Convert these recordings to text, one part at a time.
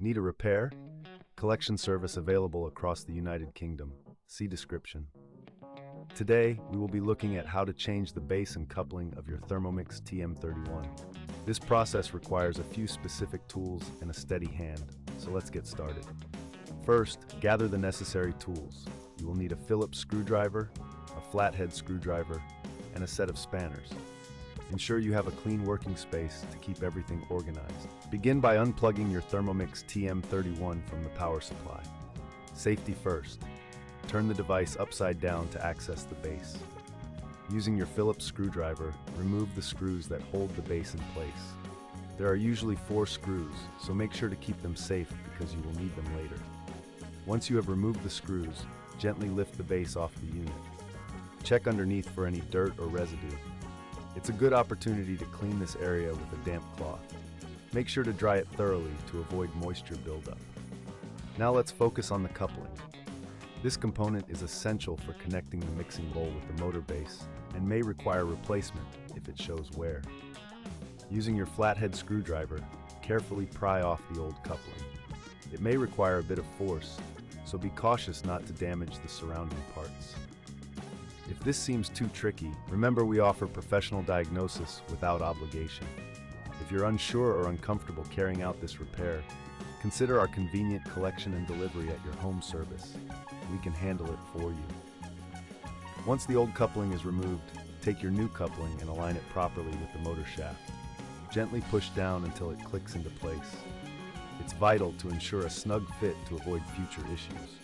Need a repair? Collection service available across the United Kingdom. See description. Today, we will be looking at how to change the base and coupling of your Thermomix TM31. This process requires a few specific tools and a steady hand, so let's get started. First, gather the necessary tools. You will need a Phillips screwdriver, a flathead screwdriver, and a set of spanners. Ensure you have a clean working space to keep everything organized. Begin by unplugging your Thermomix TM31 from the power supply. Safety first. Turn the device upside down to access the base. Using your Phillips screwdriver, remove the screws that hold the base in place. There are usually 4 screws, so make sure to keep them safe because you will need them later. Once you have removed the screws, gently lift the base off the unit. Check underneath for any dirt or residue. It's a good opportunity to clean this area with a damp cloth. Make sure to dry it thoroughly to avoid moisture buildup. Now let's focus on the coupling. This component is essential for connecting the mixing bowl with the motor base and may require replacement if it shows wear. Using your flathead screwdriver, carefully pry off the old coupling. It may require a bit of force, so be cautious not to damage the surrounding parts. If this seems too tricky, remember we offer professional diagnosis without obligation. If you're unsure or uncomfortable carrying out this repair, consider our convenient collection and delivery at your home service. We can handle it for you. Once the old coupling is removed, take your new coupling and align it properly with the motor shaft. Gently push down until it clicks into place. It's vital to ensure a snug fit to avoid future issues.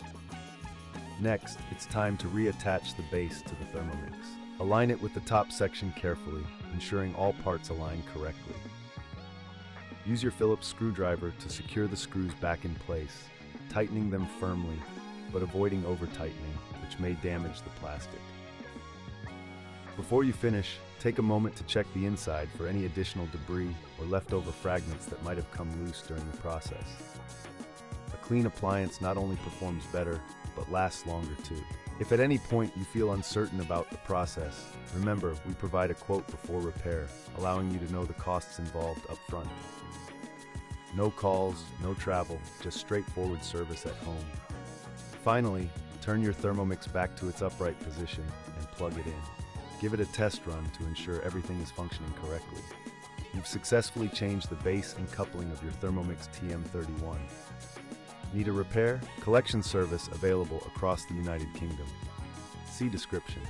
Next, it's time to reattach the base to the Thermomix. Align it with the top section carefully, ensuring all parts align correctly. Use your Phillips screwdriver to secure the screws back in place, tightening them firmly, but avoiding over-tightening, which may damage the plastic. Before you finish, take a moment to check the inside for any additional debris or leftover fragments that might have come loose during the process. A clean appliance not only performs better, but lasts longer too. If at any point you feel uncertain about the process, remember we provide a quote before repair, allowing you to know the costs involved up front. No calls, no travel, just straightforward service at home. Finally, turn your Thermomix back to its upright position and plug it in. Give it a test run to ensure everything is functioning correctly. You've successfully changed the base and coupling of your Thermomix TM31. Need a repair? Collection service available across the United Kingdom. See description.